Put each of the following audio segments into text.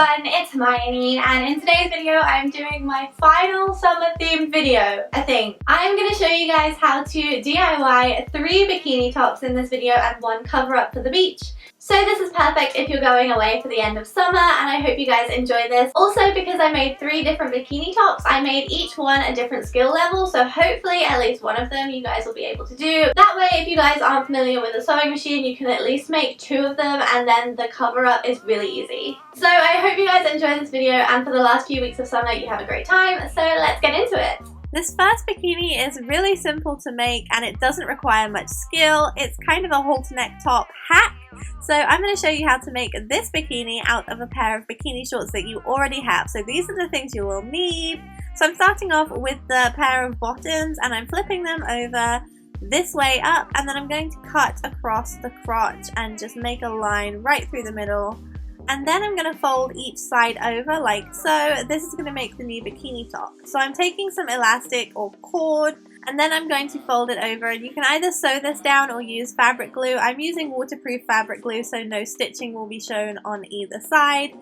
everyone, it's Hermione, and in today's video I'm doing my final summer themed video, I think. I'm going to show you guys how to DIY 3 bikini tops in this video and 1 cover up for the beach. So this is perfect if you're going away for the end of summer, and I hope you guys enjoy this. Also, because I made 3 different bikini tops, I made each one a different skill level, so hopefully at least one of them you guys will be able to do. That way, if you guys aren't familiar with a sewing machine, you can at least make 2 of them, and then the cover up is really easy. So I hope you guys enjoy this video, and for the last few weeks of summer you have a great time, so let's get into it. This first bikini is really simple to make and it doesn't require much skill. It's kind of a halter neck top hack. So I'm going to show you how to make this bikini out of a pair of bikini shorts that you already have. So these are the things you will need. So I'm starting off with the pair of bottoms and I'm flipping them over this way up, and then I'm going to cut across the crotch and just make a line right through the middle. And then I'm going to fold each side over like so. This is going to make the new bikini top. So I'm taking some elastic or cord, and then I'm going to fold it over. And you can either sew this down or use fabric glue. I'm using waterproof fabric glue, so no stitching will be shown on either side.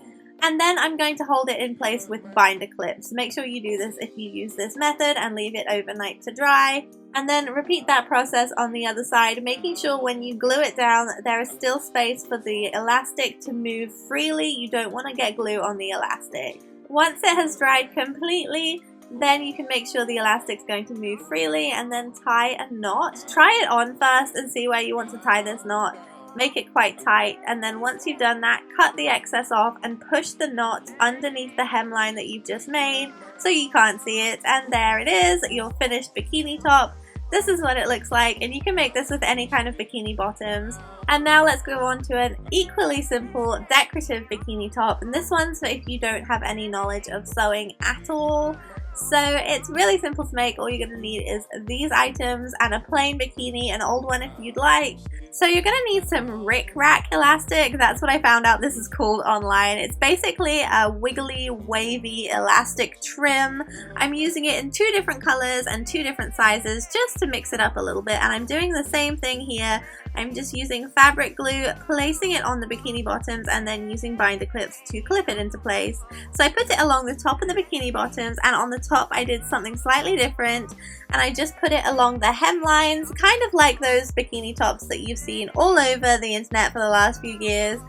And then I'm going to hold it in place with binder clips. Make sure you do this if you use this method and leave it overnight to dry. And then repeat that process on the other side, making sure when you glue it down there is still space for the elastic to move freely. You don't want to get glue on the elastic. Once it has dried completely, then you can make sure the elastic's going to move freely, and then tie a knot. Try it on first and see where you want to tie this knot. Make it quite tight, and then once you've done that, cut the excess off and push the knot underneath the hemline that you've just made so you can't see it, and there it is, your finished bikini top. This is what it looks like, and you can make this with any kind of bikini bottoms. And now let's go on to an equally simple decorative bikini top, and this one's for if you don't have any knowledge of sewing at all. So it's really simple to make. All you're going to need is these items and a plain bikini, an old one if you'd like. So you're going to need some rick-rack elastic. That's what I found out this is called online. It's basically a wiggly, wavy elastic trim. I'm using it in 2 different colors and 2 different sizes just to mix it up a little bit, and I'm doing the same thing here. I'm just using fabric glue, placing it on the bikini bottoms, and then using binder clips to clip it into place. So I put it along the top of the bikini bottoms, and on the top I did something slightly different, and I just put it along the hemlines, kind of like those bikini tops that you've seen all over the internet for the last few years,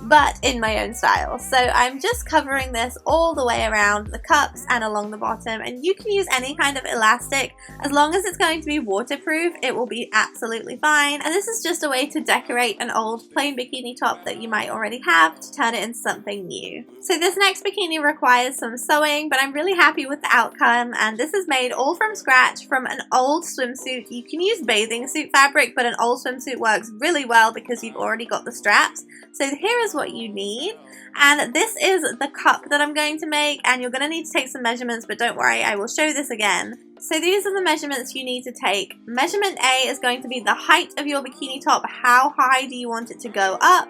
but in my own style. So I'm just covering this all the way around the cups and along the bottom, and you can use any kind of elastic. As long as it's going to be waterproof, it will be absolutely fine. And this is just a way to decorate an old plain bikini top that you might already have to turn it into something new. So this next bikini requires some sewing, but I'm really happy with the outcome, and this is made all from scratch from an old swimsuit. You can use bathing suit fabric, but an old swimsuit works really well because you've already got the straps. So here is what you need, and this is the cup that I'm going to make, and you're going to need to take some measurements, but don't worry, I will show this again. So these are the measurements you need to take. Measurement A is going to be the height of your bikini top. How high do you want it to go up?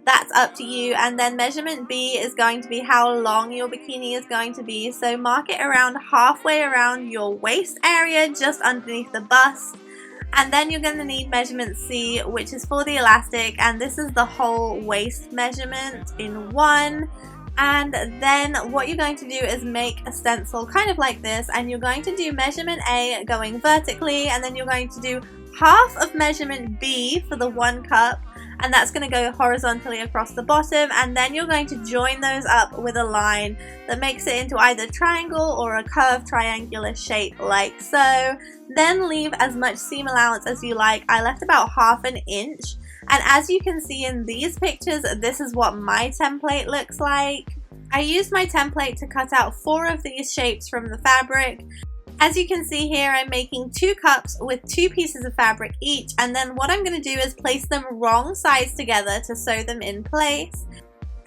That's up to you. And then measurement B is going to be how long your bikini is going to be. So mark it around halfway around your waist area, just underneath the bust. And then you're going to need measurement C, which is for the elastic, and this is the whole waist measurement in one. And then what you're going to do is make a stencil kind of like this, and you're going to do measurement A going vertically, and then you're going to do half of measurement B for the 1 cup, and that's going to go horizontally across the bottom, and then you're going to join those up with a line that makes it into either triangle or a curved triangular shape like so. Then leave as much seam allowance as you like. I left about ½ an inch, and as you can see in these pictures, this is what my template looks like. I used my template to cut out 4 of these shapes from the fabric. As you can see here, I'm making 2 cups with 2 pieces of fabric each, and then what I'm going to do is place them wrong sides together to sew them in place.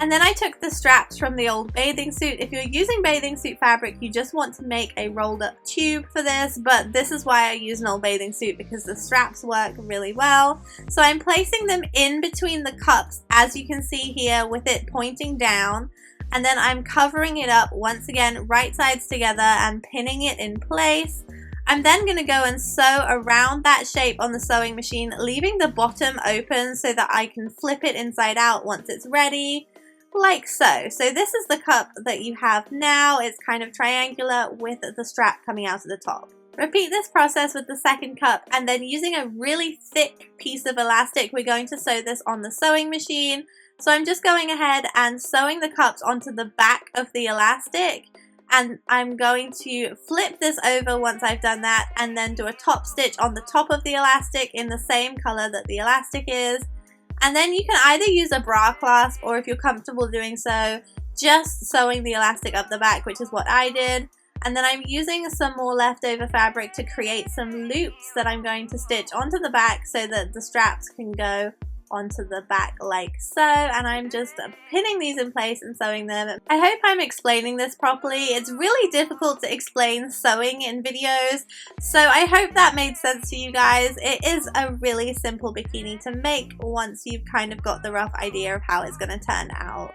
And then I took the straps from the old bathing suit. If you're using bathing suit fabric, you just want to make a rolled up tube for this, but this is why I use an old bathing suit, because the straps work really well. So I'm placing them in between the cups, as you can see here, with it pointing down. And then I'm covering it up once again, right sides together, and pinning it in place. I'm then going to go and sew around that shape on the sewing machine, leaving the bottom open so that I can flip it inside out once it's ready. like so. So this is the cup that you have now. It's kind of triangular with the strap coming out of the top. Repeat this process with the second cup, and then using a really thick piece of elastic, we're going to sew this on the sewing machine. So I'm just going ahead and sewing the cups onto the back of the elastic, and I'm going to flip this over once I've done that, and then do a top stitch on the top of the elastic in the same color that the elastic is. And then you can either use a bra clasp, or if you're comfortable doing so, just sewing the elastic up the back, which is what I did. And then I'm using some more leftover fabric to create some loops that I'm going to stitch onto the back so that the straps can go onto the back like so, and I'm just pinning these in place and sewing them. I hope I'm explaining this properly. It's really difficult to explain sewing in videos, so I hope that made sense to you guys. It is a really simple bikini to make once you've kind of got the rough idea of how it's going to turn out.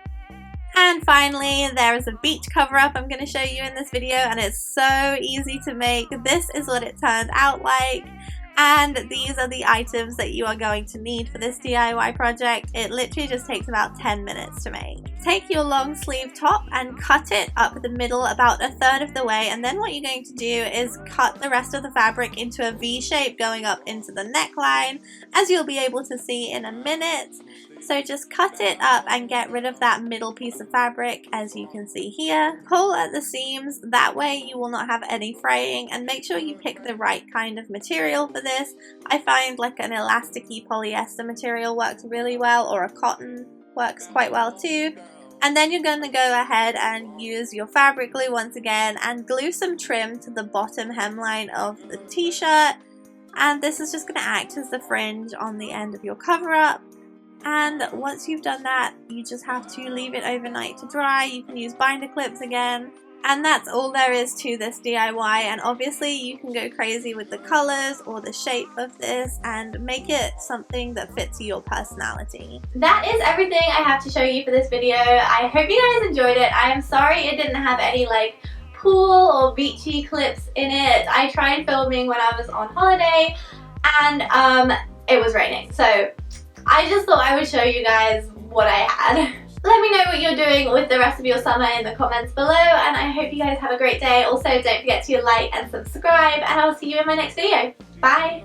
And finally, there is a beach cover-up I'm going to show you in this video, and it's so easy to make. This is what it turned out like. And these are the items that you are going to need for this DIY project. It literally just takes about 10 minutes to make. Take your long sleeve top and cut it up the middle about a third of the way, and then what you're going to do is cut the rest of the fabric into a V shape going up into the neckline, as you'll be able to see in a minute. So just cut it up and get rid of that middle piece of fabric, as you can see here. Pull at the seams, that way you will not have any fraying, and make sure you pick the right kind of material for this. I find like an elasticy polyester material works really well, or a cotton works quite well too. And then you're going to go ahead and use your fabric glue once again and glue some trim to the bottom hemline of the t-shirt, and this is just going to act as the fringe on the end of your cover-up. And once you've done that, you just have to leave it overnight to dry. You can use binder clips again. And that's all there is to this DIY, and obviously you can go crazy with the colors or the shape of this and make it something that fits your personality. That is everything I have to show you for this video. I hope you guys enjoyed it. I am sorry it didn't have any like pool or beachy clips in it. I tried filming when I was on holiday and it was raining, so I just thought I would show you guys what I had. Let me know what you're doing with the rest of your summer in the comments below, and I hope you guys have a great day. Also, don't forget to like and subscribe, and I'll see you in my next video. Bye!